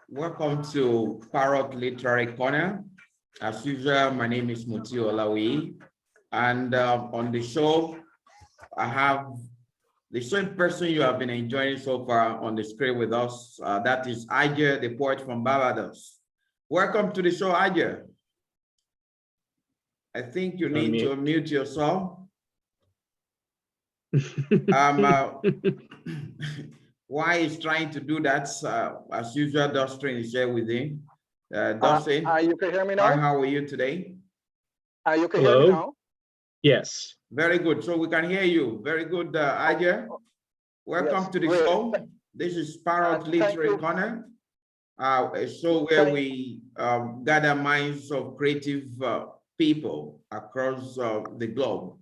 Welcome to Parrot Literary Corner. As usual, my name is Mutiu Olawuyi, and on the show, I have the same person you have been enjoying so far on the screen with us. That is Aja, the poet from Barbados. Welcome to the show, Aja. I think you need to unmute yourself. Why he's trying to do that, as usual, Dustin is here with him. Dustin, you can hear me now? How are you today? You can hear me now? Yes. Very good. So we can hear you. Very good, Aja. Welcome to the show. This is Parrot Literary Corner, a show where we gather minds of creative people across the globe.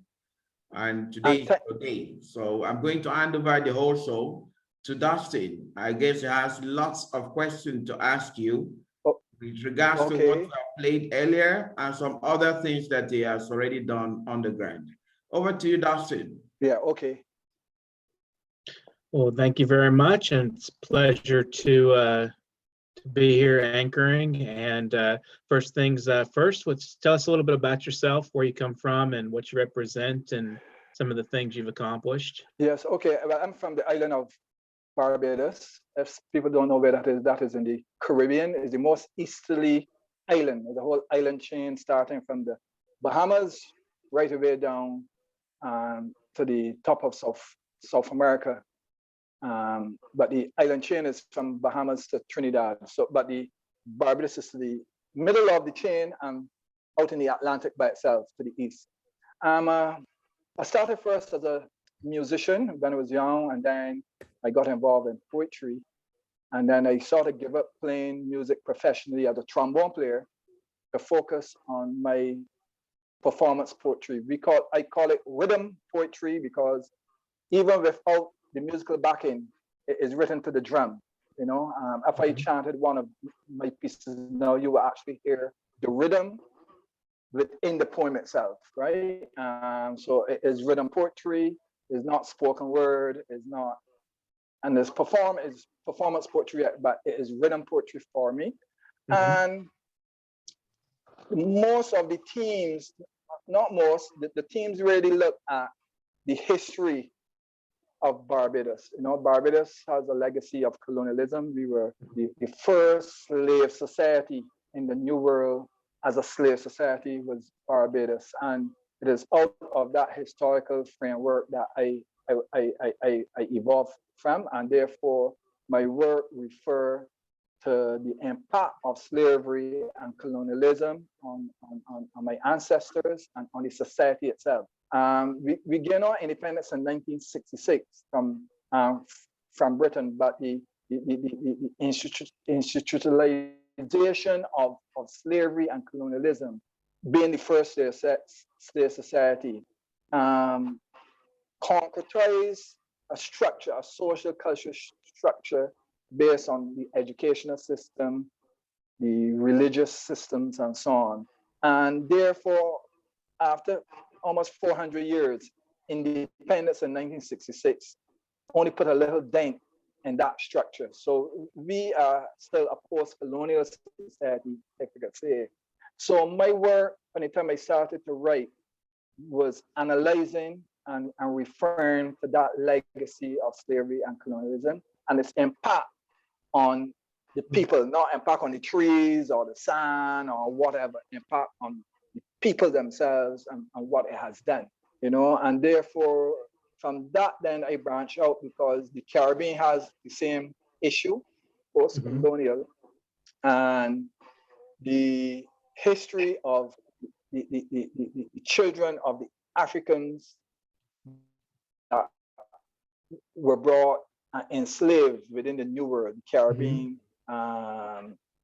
And today is your day. So I'm going to hand over the whole show to Dustin. I guess he has lots of questions to ask you with regards to what I played earlier and some other things that he has already done on the ground. Over to you, Dustin. Yeah, okay. Well, thank you very much. And it's a pleasure to be here anchoring. And first things first, tell us a little bit about yourself, where you come from and what you represent and some of the things you've accomplished. Yes, okay. Well, I'm from the island of Barbados. If people don't know where that is in the Caribbean. It's the most easterly island. The whole island chain starting from the Bahamas right away down to the top of South America. But the island chain is from Bahamas to Trinidad. But the Barbados is the middle of the chain and out in the Atlantic by itself to the east. I started first as a musician when I was young, and then I got involved in poetry. And then I sort of gave up playing music professionally as a trombone player to focus on my performance poetry. I call it rhythm poetry because even without the musical backing, it is written to the drum. You know, if I chanted one of my pieces now, you will actually hear the rhythm within the poem itself, right? So it is rhythm poetry, is not spoken word, is not, and this performance poetry, but it is rhythm poetry for me. And most of the teams, not most, the teams really look at the history of Barbados. You know, Barbados has a legacy of colonialism. We were the first slave society in the New World as a slave society was Barbados. And it is out of that historical framework that I evolved from, and therefore my work refer to the impact of slavery and colonialism on my ancestors and on the society itself. We gained our independence in 1966 from Britain, but the institutionalization of slavery and colonialism, being the first slave society, concretized a structure, a social cultural structure based on the educational system, the religious systems, and so on. And therefore, after almost 400 years, independence in 1966 only put a little dent in that structure. So we are still a post-colonial society, if I could say. So my work, anytime I started to write, was analyzing and referring to that legacy of slavery and colonialism and its impact on the people, not impact on the trees or the sand or whatever, impact on the people themselves and what it has done, you know. And therefore, from that, then I branch out because the Caribbean has the same issue, post-colonial, and the history of the children of the Africans that were brought and enslaved within the New World, the Caribbean,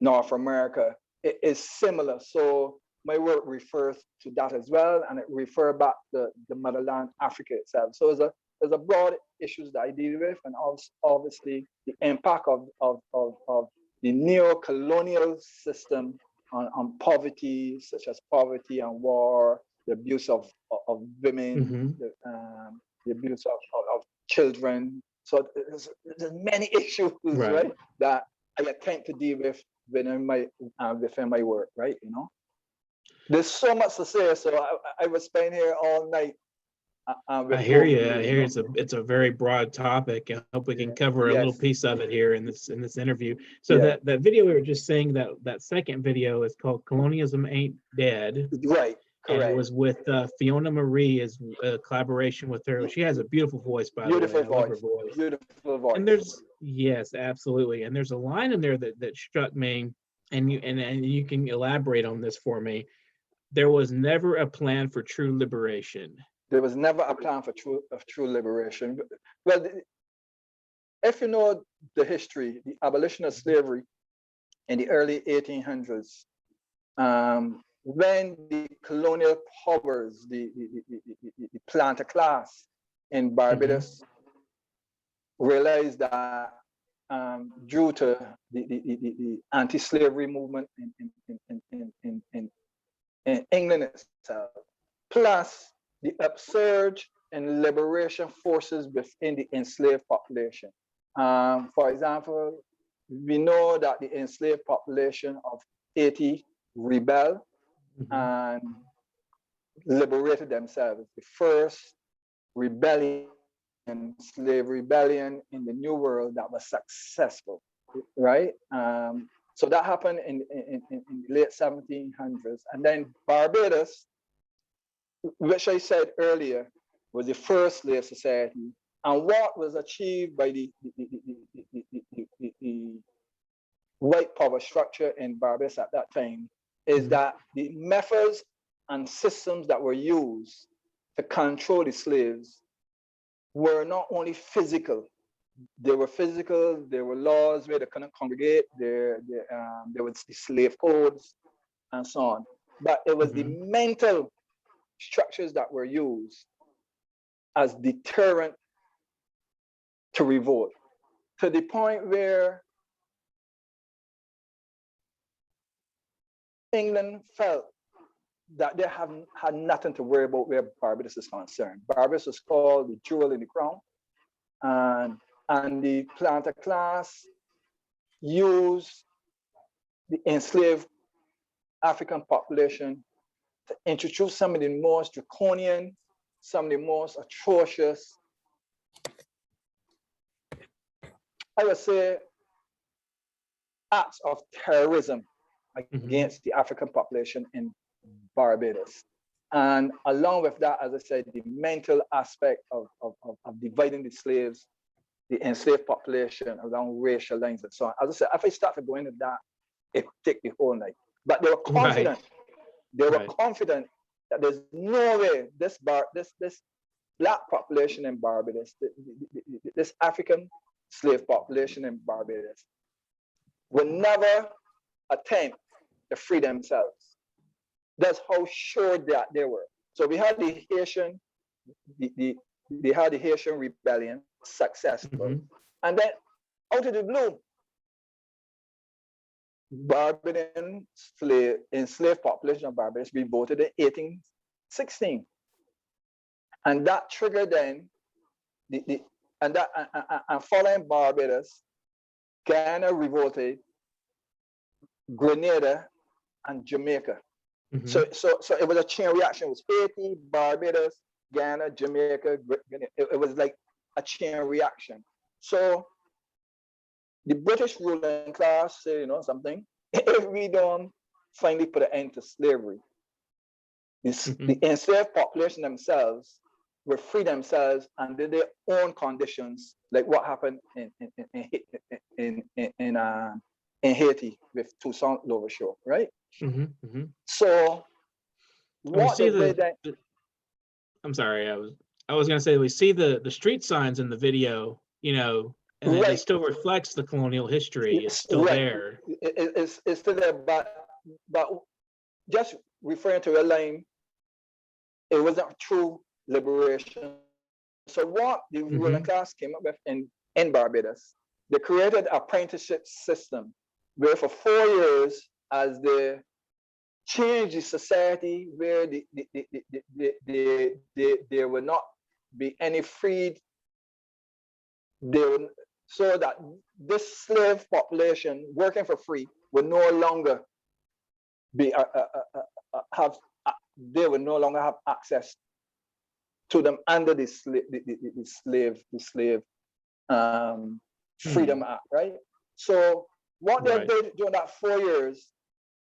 North America, it is similar. So my work refers to that as well, and it refers back to the motherland, Africa itself. So there's a broad issues that I deal with, and obviously the impact of the neo-colonial system on poverty, such as poverty and war, the abuse of women, the abuse of children. So there's many issues, right, that I attempt to deal with within my work, right? You know, there's so much to say. So I was spending here all night. I hear you. I hear it's a very broad topic. I hope we can cover a little piece of it here in this interview. So that video we were just saying, that second video is called "Colonialism Ain't Dead." Right. Correct. And it was with Fiona Marie, as a collaboration with her. She has a beautiful voice, by the way. I love her voice. Beautiful voice. And yes, absolutely. And there's a line in there that struck me, and you can elaborate on this for me. There was never a plan for true liberation. There was never a plan for true liberation. Well, if you know the history, the abolition of slavery in the early 1800s, when the colonial powers, the planter class in Barbados, realized that due to the anti-slavery movement in England itself, plus the upsurge in liberation forces within the enslaved population. For example, we know that the enslaved population of Haiti rebelled and liberated themselves. The first rebellion, slave rebellion in the New World that was successful, right? So that happened in the late 1700s. And then Barbados, which I said earlier, was the first slave society. And what was achieved by the white power structure in Barbados at that time is that the methods and systems that were used to control the slaves were not only physical. They were physical, there were laws where they couldn't congregate, there was the slave codes and so on. But it was the mental structures that were used as deterrent to revolt, to the point where England felt that they had nothing to worry about where Barbados is concerned. Barbados was called the jewel in the crown, and the planter class used the enslaved African population to introduce some of the most draconian, some of the most atrocious, I would say, acts of terrorism against the African population in Barbados. And along with that, as I said, the mental aspect of dividing the slaves, the enslaved population along racial lines and so on. As I said, if I start to go into that, it would take the whole night. But they were confident. They were confident that there's no way this Black population in Barbados, this African slave population in Barbados, would never attempt to free themselves. That's how sure that they were. So we had the Haitian, they had the Haitian rebellion, successful, and then out of the blue, Barbadian enslaved population of Barbados revolted in 1816, and that triggered then and following Barbados, Guyana revolted, Grenada, and Jamaica. So it was a chain reaction. It was Haiti, Barbados, Ghana, Jamaica. It was like a chain reaction. So the British ruling class say, you know something, if we don't finally put an end to slavery, the enslaved population themselves will free themselves under their own conditions, like what happened in Haiti with Toussaint Louverture, right? So what the way that I'm sorry, I was gonna say we see the street signs in the video, you know, and it still reflects the colonial history. It's still there. It's still there, but just referring to a line, it wasn't true liberation. So what the ruling class came up with in Barbados, they created an apprenticeship system where for 4 years, as they changed the society where there will not be any freed, so that this slave population working for free will no longer be they will no longer have access to them under the slave freedom act, right? So what they did during that 4 years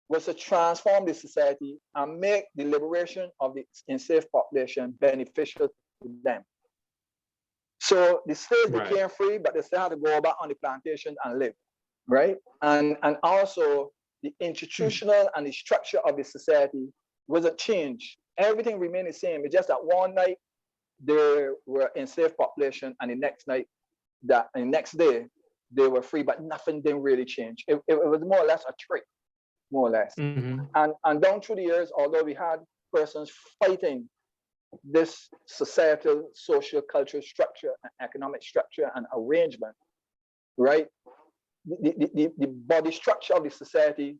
was to transform the society and make the liberation of the enslaved population beneficial to them. So the slaves became free, but they still had to go back on the plantation and live, right? And also the institutional and the structure of the society wasn't changed. Everything remained the same. It's just that one night there were enslaved population, and the next day they were free, but nothing didn't really change. It was more or less a trick, more or less. And down through the years, although we had persons fighting this societal, social, cultural structure, and economic structure and arrangement, right? The body structure of the society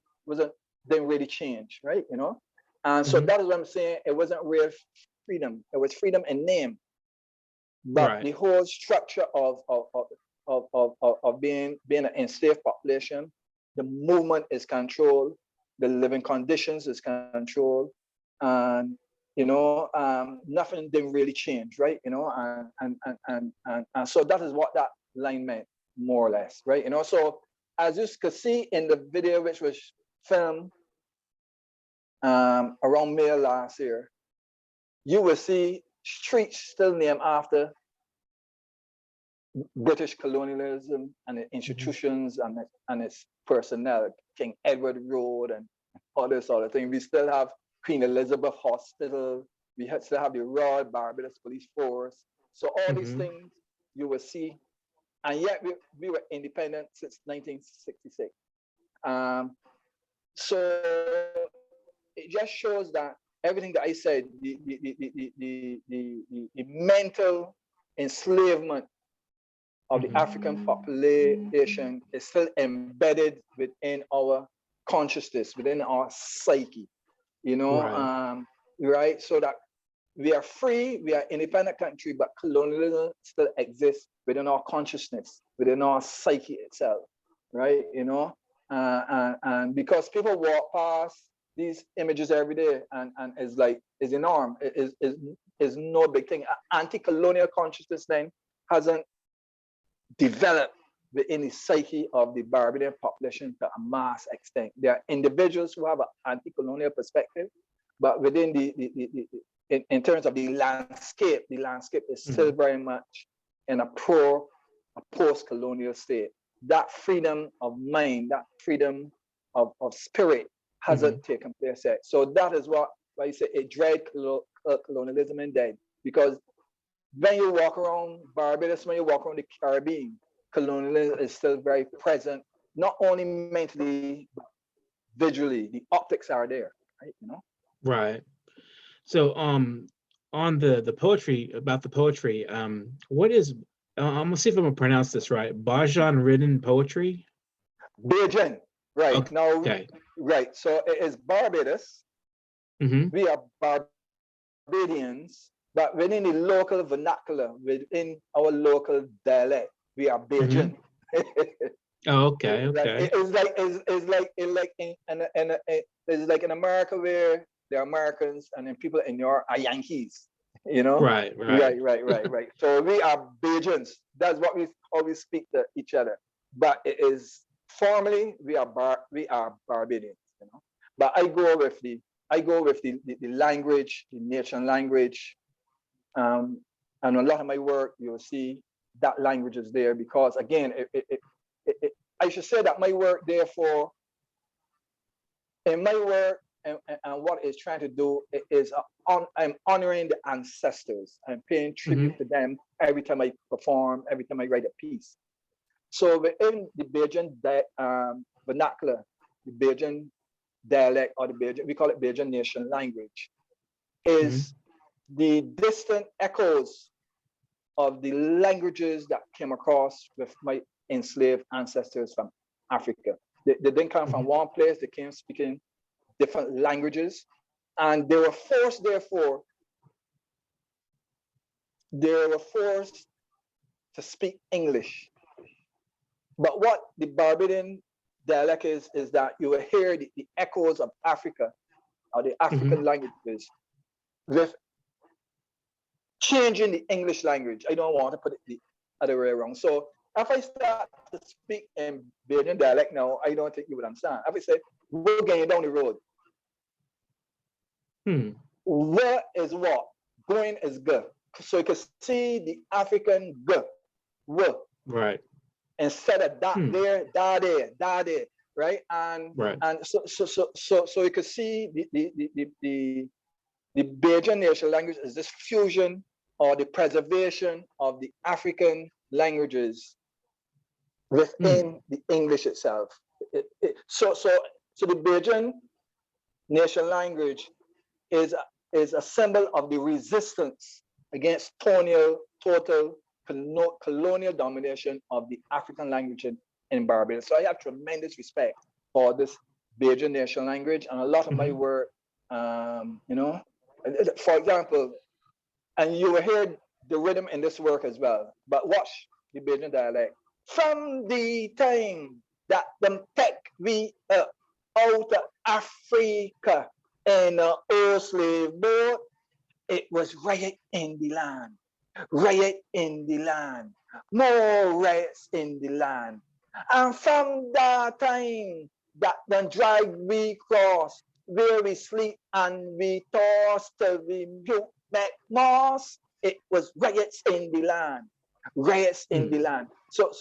didn't really change, right? You know, and so that is what I'm saying. It wasn't real freedom. It was freedom in name, but the whole structure of being an enslaved population, the movement is controlled, the living conditions is controlled, and you know, nothing didn't really change, right? You know, and so that is what that line meant, more or less, right? You know, so as you could see in the video, which was filmed around May last year, you will see streets still named after British colonialism and the institutions and its personnel, King Edward Road and all this sort of thing. We still have Queen Elizabeth Hospital. We still have the Royal Barbados Police Force. So all these things you will see, and yet we were independent since 1966. So it just shows that everything that I said, the mental enslavement of the African population is still embedded within our consciousness, within our psyche, you know, right? So that we are free, we are independent country, but colonialism still exists within our consciousness, within our psyche itself, right? You know, and because people walk past these images every day, and it's like, it's the norm, is no big thing. Anti-colonial consciousness then hasn't developed within the psyche of the Barbadian population to a mass extent. There are individuals who have an anti-colonial perspective, but within in terms of the landscape is still very much in a post-colonial state. That freedom of mind, that freedom of spirit hasn't taken place yet. So that is why I say it dread colonialism and dead, because when you walk around Barbados, when you walk around the Caribbean, colonialism is still very present, not only mentally, but visually. The optics are there, right? You know? Right. So on the poetry, about the poetry, what is, I'm gonna see if I'm gonna pronounce this right, Bajan written poetry? Bajan, right. Okay. Now, right. So it is Barbados. We are Barbadians, but within the local vernacular, within our local dialect, we are Bajan. Oh, okay, okay. It's like in America where they're Americans, and then people in New York are Yankees. You know? Right. Right. So we are Bajans. That's what we always speak to each other. But it is formally we are Barbadians, you know. But I go with the language, the nation language. And a lot of my work, you'll see that language is there because again, I should say that my work, therefore, in my work and what it's trying to do is I'm honoring the ancestors. I'm paying tribute to them every time I perform, every time I write a piece. So within the Bajan vernacular, the Bajan dialect or the Bajan, we call it Bajan nation language, is the distant echoes of the languages that came across with my enslaved ancestors from Africa. They didn't come from one place, they came speaking different languages, and they were forced, therefore, to speak English. But what the Barbadian dialect is that you will hear the echoes of Africa or the African languages with changing the English language. I don't want to put it the other way around. So if I start to speak in Bajan dialect now, I don't think you would understand. If I say, we're going down the road. Where is what? Going is good. So you can see the African g, w. Right. Instead of that there, da there, right? And so you can see the Bajan nation language is this fusion or the preservation of the African languages within the English itself. So the Bajan nation language is a symbol of the resistance against total colonial domination of the African language in Barbados. So I have tremendous respect for this Bajan nation language, and a lot of my work, you know, for example, and you will hear the rhythm in this work as well, but watch the Bajan dialect. From the time that them take we out of Africa in an old slave boat, it was riot in the land. Riot in the land, more riots in the land. And from that time that then drive we cross, where we sleep and we toss till we built back moss, it was riots in the land. Riots in the land. So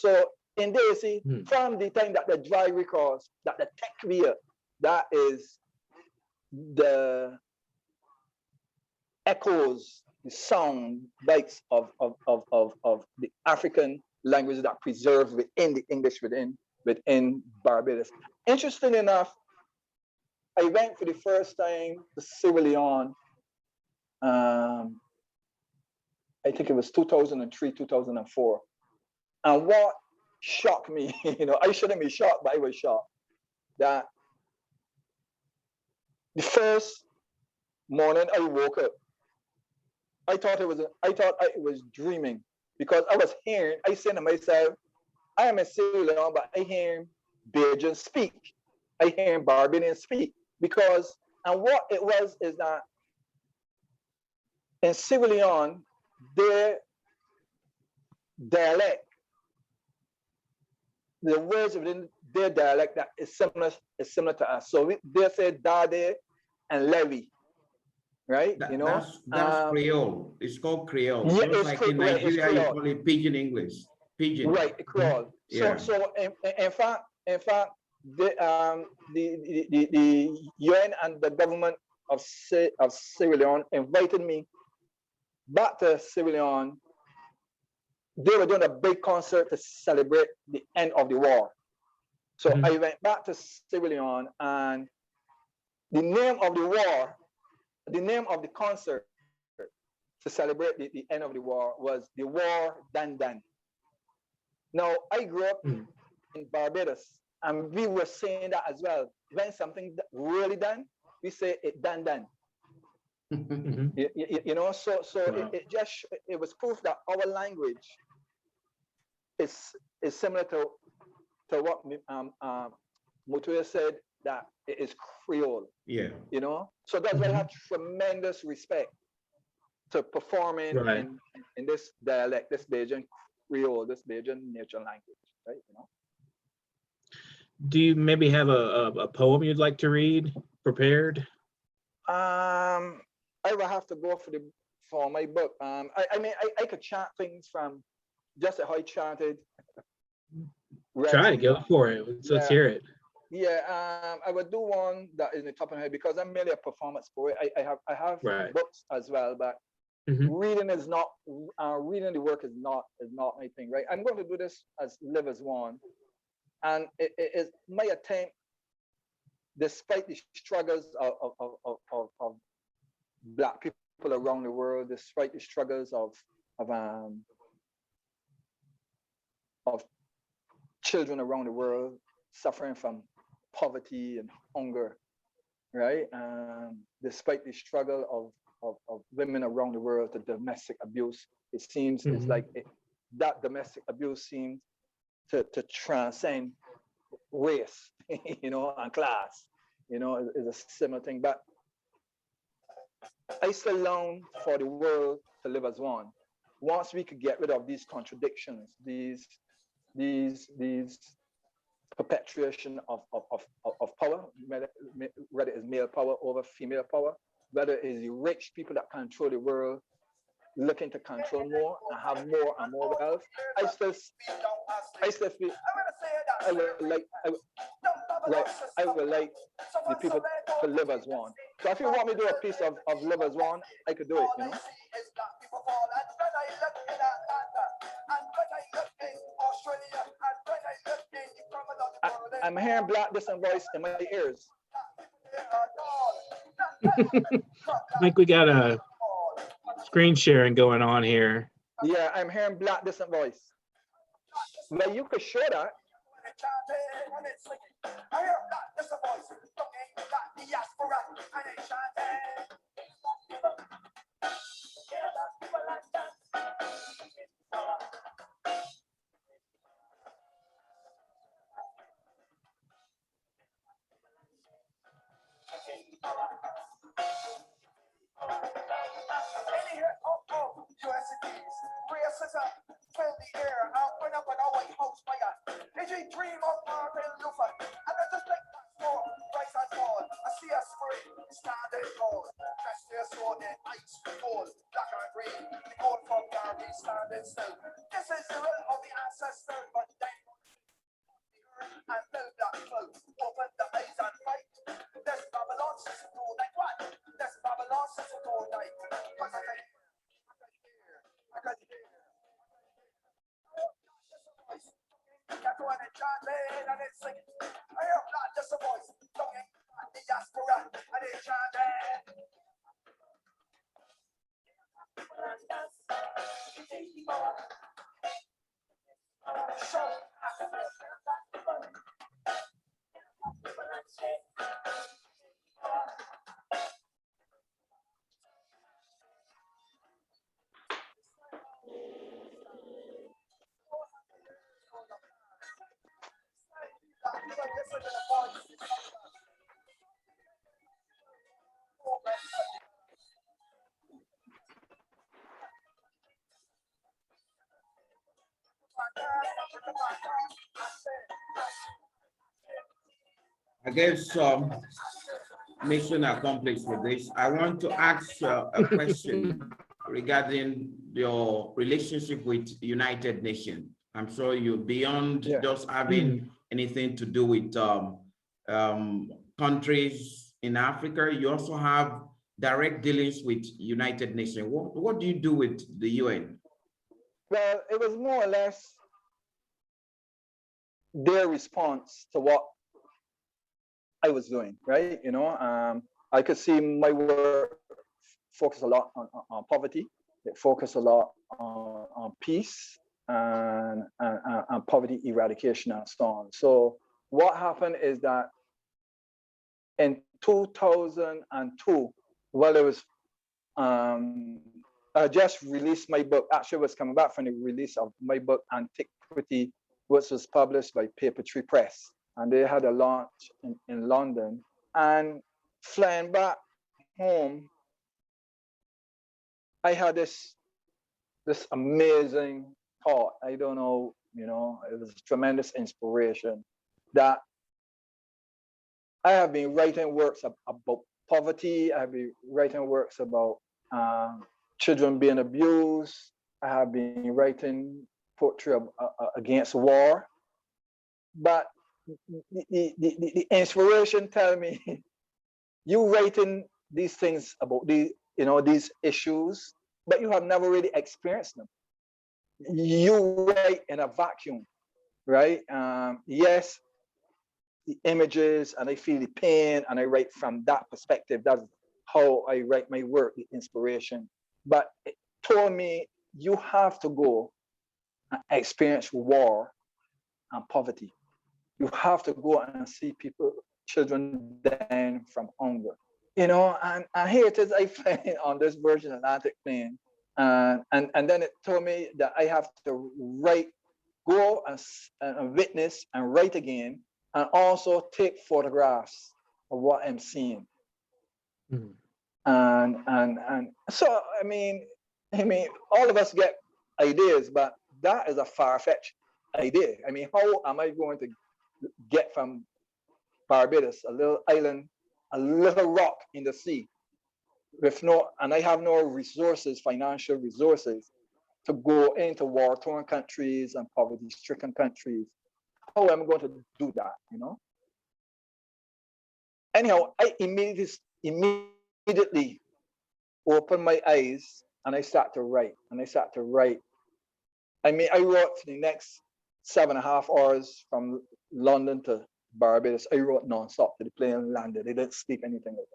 in there, you see, from the time that the drive we cross, that the tech we that is the echoes, the sound bites of the African languages that preserve within the English within Barbados. Interesting enough, I went for the first time to Sierra Leone. I think it was 2003, 2004. And what shocked me, you know, I shouldn't be shocked, but I was shocked that the first morning I woke up, I thought I was dreaming because I said to myself, I am in Sierra Leone, but I hear Bajan speak. I hear Barbadian speak because, and what it was is that in Sierra Leone, their dialect, the words within their dialect that is similar to us. So they say Dade and Levy. Right, you know, that's Creole. It's called Creole. Yeah, just like in Nigeria, you call it Pidgin English. Pidgin. Right, Creole. Yeah. So in fact, the UN and the government of Sierra Leone invited me back to Sierra Leone. They were doing a big concert to celebrate the end of the war. So I went back to Sierra Leone, and the name of the war. The name of the concert to celebrate the end of the war was The War Done Done. Now, I grew up in Barbados, and we were saying that as well. When something really done, we say it done done. You know, so it was proof that our language is similar to what Mutiu said, that it is Creole. Yeah. You know, so that's why I have tremendous respect to performing Right. in this dialect, this Bajan Creole, this Bajan nature language, right? You know. Do you maybe have a poem you'd like to read prepared? I will have to go for my book. I mean, I could chant things from just how I chanted. Try to go for it. Let's hear it. Yeah, I would do one that is in the top of my head because I'm merely a performance poet. I have Right. books as well, but reading is not reading the work is not my thing, right? I'm going to do this as live as one, and it is my attempt, despite the struggles of Black people around the world, despite the struggles of children around the world suffering from poverty and hunger, right? Despite the struggle of women around the world, the domestic abuse, it seems it's like that domestic abuse seems to transcend race, you know, and class, you know, is a similar thing. But I still long for the world to live as one. Once we could get rid of these contradictions, these perpetuation of power, whether it's male power over female power, whether it is the rich people that control the world looking to control more and have more and more wealth. I still feel I would like the people to live as one. So if you want me to do a piece of live as one, I could do it, you know. I'm hearing Black Dustin voice in my ears. I think we got a screen sharing going on here. Yeah, I'm hearing Black Dustin voice. But you could show that. I guess mission accomplished with this. I want to ask a question regarding your relationship with United Nations. I'm sure you're beyond just having anything to do with countries in Africa. You also have direct dealings with United Nations. What do you do with the UN? Well, it was more or less their response to what I was doing, right? You know, I could see my work focus a lot on poverty. It focused a lot on peace and poverty eradication and so on. So what happened is that in 2002, well, it was, I just released my book. Actually, I was coming back from the release of my book, Antiquity, which was published by Paper Tree Press. And they had a launch in London. And flying back home, I had this amazing thought. I don't know, you know, it was tremendous inspiration that I have been writing works about poverty. I have been writing works about children being abused. I have been writing poetry against war. But the inspiration tell me, you writing these things about these issues, but you have never really experienced them. You write in a vacuum, right? Yes, the images, and I feel the pain, and I write from that perspective. That's how I write my work, the inspiration. But it told me you have to go and experience war and poverty. You have to go and see people, children dying from hunger. You know, and here it is, I fly on this Virgin Atlantic plane. And then it told me that I have to write, go and witness and write again, and also take photographs of what I'm seeing. Mm-hmm. And so I mean, all of us get ideas, but that is a far-fetched idea. I mean, how am I going to get from Barbados, a little island, a little rock in the sea, and I have no resources, financial resources, to go into war-torn countries and poverty-stricken countries? How am I going to do that, you know? Anyhow, I immediately opened my eyes and I start to write. I mean, I wrote for the next 7.5 hours from London to Barbados. I wrote nonstop till the plane landed. I didn't sleep, anything like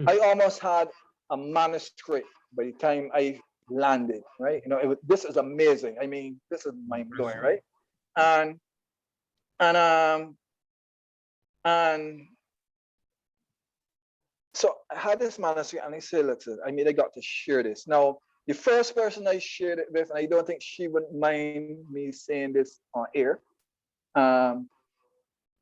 that. I almost had a manuscript by the time I landed, right? You know, this is amazing. I mean, this is mind-blowing, right? And so I had this manuscript, and I said, listen, I got to share this. Now, the first person I shared it with, and I don't think she would mind me saying this on air,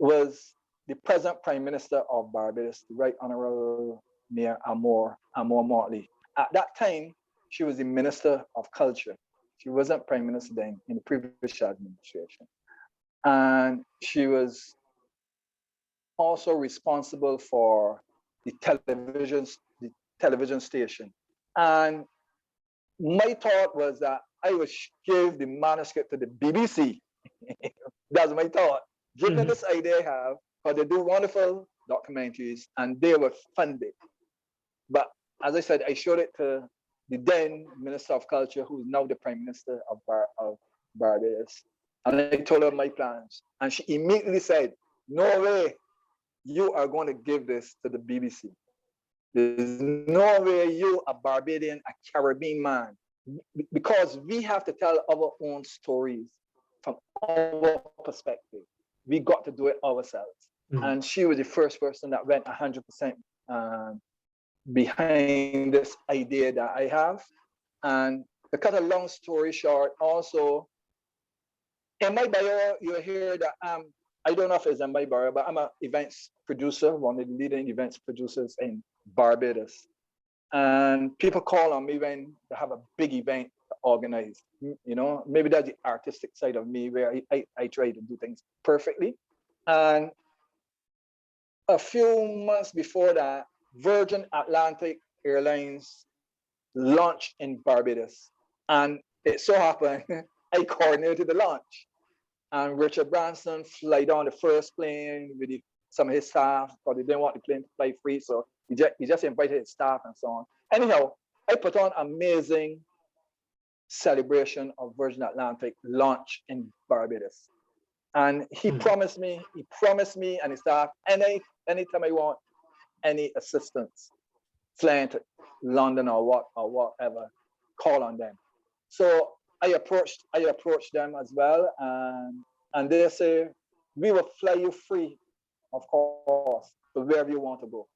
was the present Prime Minister of Barbados, the Right Honorable Mayor Amor Motley. At that time, she was the Minister of Culture. She wasn't Prime Minister then, in the previous administration. And she was also responsible for the television station. And my thought was that I would give the manuscript to the BBC. That's my thought. Give them this idea I have, because they do wonderful documentaries and they would fund it. But as I said, I showed it to the then Minister of Culture, who is now the Prime Minister of Barbados. And I told her my plans. And she immediately said, no way, you are going to give this to the BBC. There's no way, you, a Barbadian, a Caribbean man, because we have to tell our own stories from our perspective. We got to do it ourselves. And she was the first person that went 100% behind this idea that I have. And to cut a long story short, also, in my bio, you hear that I don't know if it's in my bio, but I'm an events producer, one of the leading events producers in Barbados. And people call on me when they have a big event to organize. You know, maybe that's the artistic side of me, where I try to do things perfectly. And a few months before that, Virgin Atlantic Airlines launched in Barbados. And it so happened, I coordinated the launch. And Richard Branson flew down the first plane with some of his staff, because they didn't want the plane to fly free. So he just invited his staff and so on. Anyhow, I put on amazing celebration of Virgin Atlantic launch in Barbados. And he promised me and his staff, anytime I want any assistance, flying to London or whatever, call on them. So I approached them as well, and they say, we will fly you free, of course, to wherever you want to go,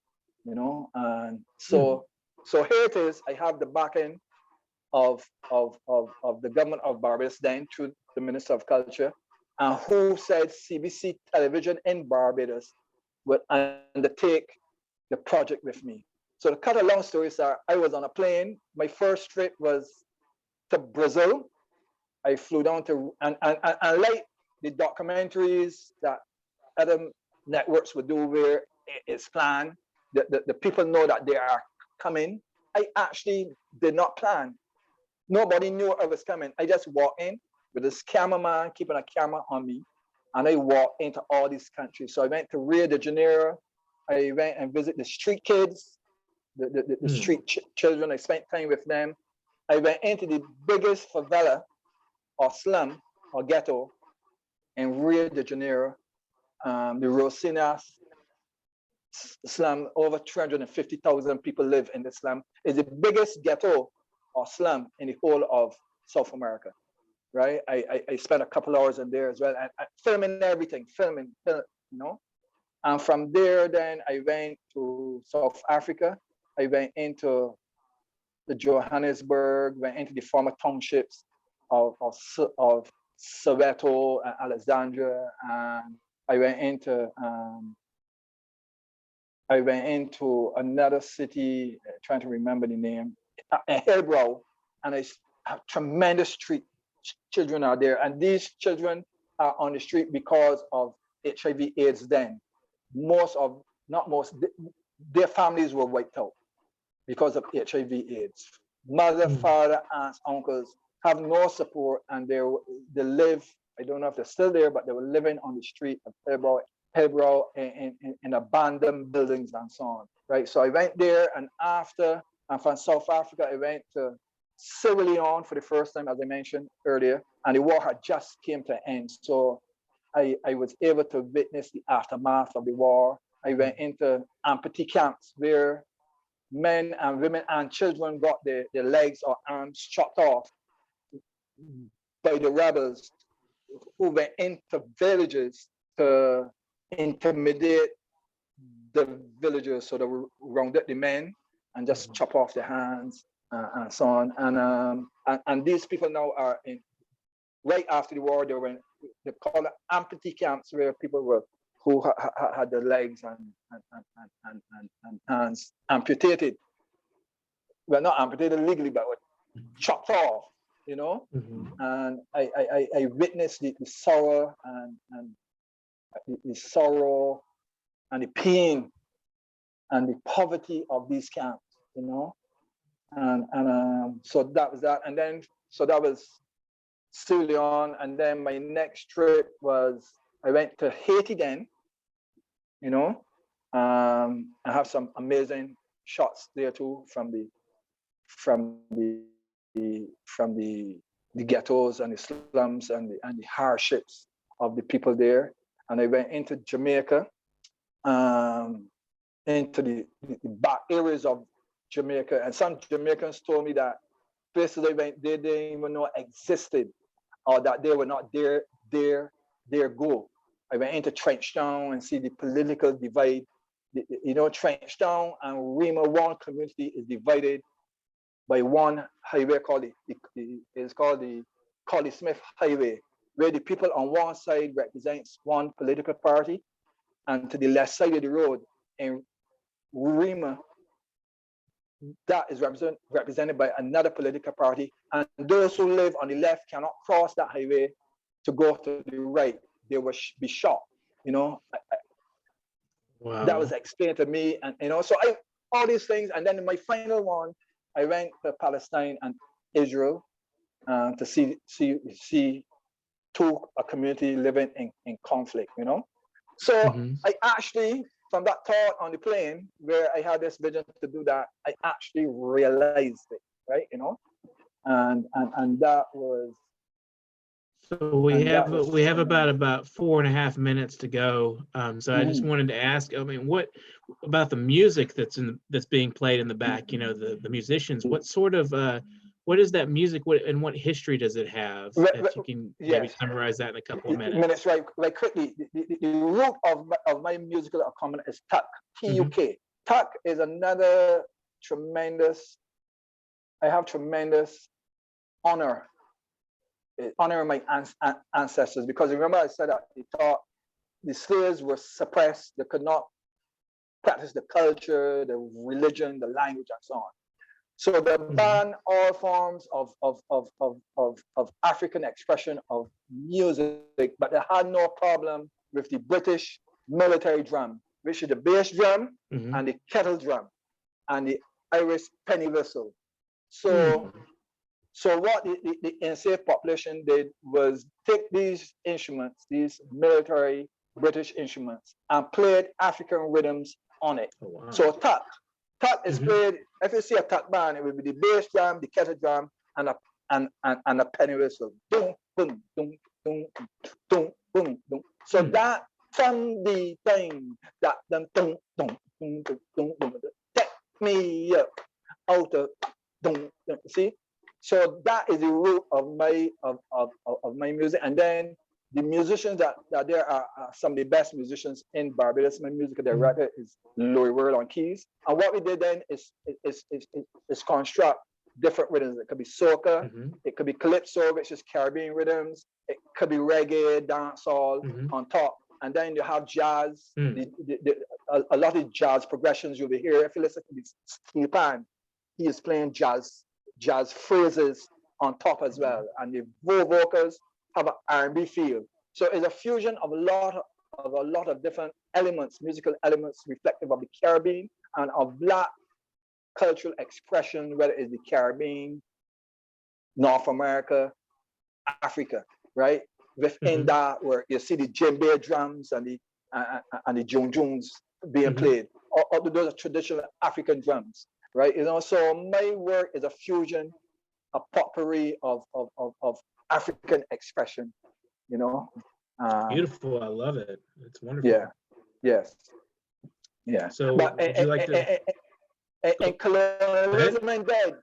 you know. And so here it is. I have the backing of the government of Barbados then, through the Minister of Culture, and who said CBC Television in Barbados would undertake the project with me. So to cut a long story short, I was on a plane. My first trip was to Brazil. I flew down to, and like the documentaries that other networks would do where it's planned, the people know that they are coming. I actually did not plan. Nobody knew I was coming. I just walked in with this cameraman keeping a camera on me, and I walked into all these countries. So I went to Rio de Janeiro. I went and visited the street kids, the street children. I spent time with them. I went into the biggest favela or slum or ghetto in Rio de Janeiro, the Rosinas slum. Over 350,000 people live in the slum. It's the biggest ghetto or slum in the whole of South America, right? I spent a couple hours in there as well, and filming everything, filming, you know. And from there, then I went to South Africa. I went into the Johannesburg, went into the former townships of Soweto and Alexandria, and I went into another city, trying to remember the name, Hillbrow, and I have tremendous street children out there, and these children are on the street because of HIV/AIDS. Then, their families were wiped out because of HIV/AIDS. Mother, father, aunts, uncles have no support, and they live. I don't know if they're still there, but they were living on the street of Hillbrow in abandoned buildings and so on, right? So I went there, and from South Africa, I went to Sierra Leone for the first time, as I mentioned earlier, and the war had just came to an end. So I was able to witness the aftermath of the war. I went into amputee camps where men and women and children got their legs or arms chopped off by the rebels who went into villages to intimidate the villagers. So they would round up the men and just chop off their hands and so on. And these people now are in, right after the war, they call it amputee camps, where people were who had their legs and hands amputated. Well, not amputated legally, but chopped off, you know. And I witnessed the sorrow and the sorrow and the pain and the poverty of these camps, you know. And so that was that. And then, so that was Sierra Leone. And then my next trip was, I went to Haiti then, you know. I have some amazing shots there too from the ghettos and the slums and the hardships of the people there. And I went into Jamaica, into the back areas of Jamaica. And some Jamaicans told me that places they went, they didn't even know existed, or that they were not their goal. I went into Trenchtown and see the political divide. You know, Trenchtown and Rima one community is divided by one highway called the Collie Smith Highway, where the people on one side represents one political party, and to the left side of the road in Rima, that is represented by another political party, and those who live on the left cannot cross that highway to go to the right. They will be shot, you know. Wow. That was explained to me, and you know, so all these things. And then in my final one, I went to Palestine and Israel to see a community living in conflict, you know. So I actually, from that thought on the plane where I had this vision to do that, I actually realized it, right, you know, and that was. So we have about 4.5 minutes to go. So I just wanted to ask, I mean, what about the music that's being played in the back? You know, the musicians. What sort of what is that music? What history does it have? If you can maybe summarize that in a couple of minutes. Right quickly. The root of my musical accompaniment is Tuk, T-U-K. Tuk is another tremendous. I have tremendous honor. Honoring my ancestors, because remember I said that the slaves were suppressed, they could not practice the culture, the religion, the language, and so on. So they banned all forms of African expression of music, but they had no problem with the British military drum, which is the bass drum and the kettle drum and the Irish penny whistle. So, so what the enslaved population did was take these instruments, these military British instruments, and played African rhythms on it. Oh, wow. So tat is played. If you see a tat band, it will be the bass drum, the kettle drum, and a penny whistle. Boom, boom, boom, boom, boom, boom, boom. So that from the thing that them boom, boom, boom, boom, boom, take me up out of boom. See, so that is the root of my music, and then the musicians that there are some of the best musicians in Barbados. My music director is Louis World on keys. And what we did then is construct different rhythms. It could be soca, it could be calypso, which is Caribbean rhythms. It could be reggae, dancehall on top. And then you have jazz, a lot of jazz progressions you'll be here. If you listen to Steve Pan, he is playing jazz phrases on top as well. And the vocals have an R&B feel. So it's a fusion of a lot of different elements, musical elements reflective of the Caribbean and of Black cultural expression, whether it's the Caribbean, North America, Africa, right? Within that, where you see the djembe drums and the junjuns being played, or those are traditional African drums, right? You know, so my work is a fusion, a potpourri of African expression, you know. Beautiful, I love it. It's wonderful. Yeah, yes, yeah. So, would you like to? And colonialism and dead,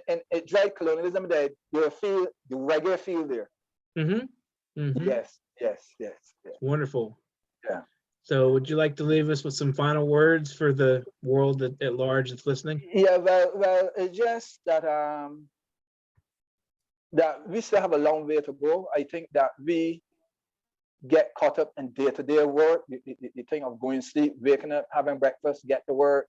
and it drive colonialism dead. You'll feel the reggae feel there. Yes. Wonderful. Yeah. So, would you like to leave us with some final words for the world at large that's listening? Yeah. Well, it's just that that we still have a long way to go. I think that we get caught up in day-to-day work, the thing of going to sleep, waking up, having breakfast, get to work,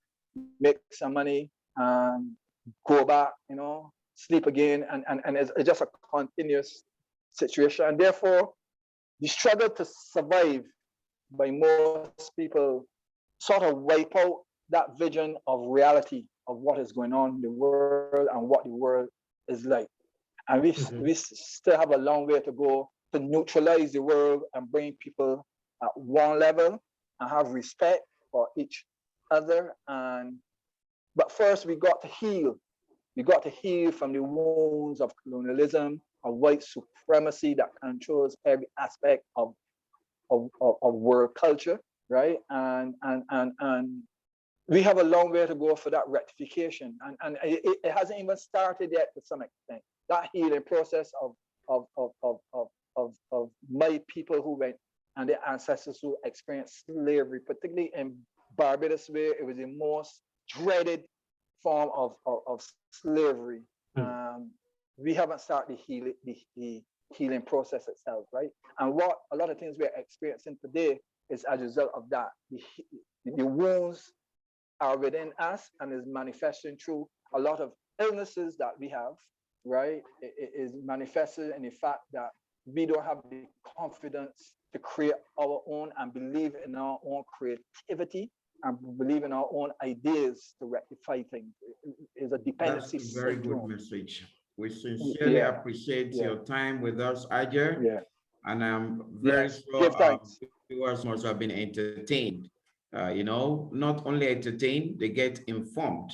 make some money, go back, you know, sleep again, and it's just a continuous situation. And therefore, the struggle to survive by most people sort of wipe out that vision of reality of what is going on in the world and what the world is like. And we still have a long way to go to neutralize the world and bring people at one level and have respect for each other. But first, we got to heal. We got to heal from the wounds of colonialism, of white supremacy that controls every aspect of world culture, right? And we have a long way to go for that rectification. And it hasn't even started yet to some extent. That healing process of my people who went and their ancestors who experienced slavery, particularly in Barbados, where it was the most dreaded form of slavery. We haven't started the healing process itself, right? And what a lot of things we're experiencing today is as a result of that. The wounds are within us and is manifesting through a lot of illnesses that we have, right? It is manifested in the fact that we don't have the confidence to create our own and believe in our own creativity and believe in our own ideas to rectify things. It's a dependency. That's a very good message. We sincerely appreciate your time with us, Ajer. Yeah. And I'm very sure viewers must have been entertained. You know, not only entertained, they get informed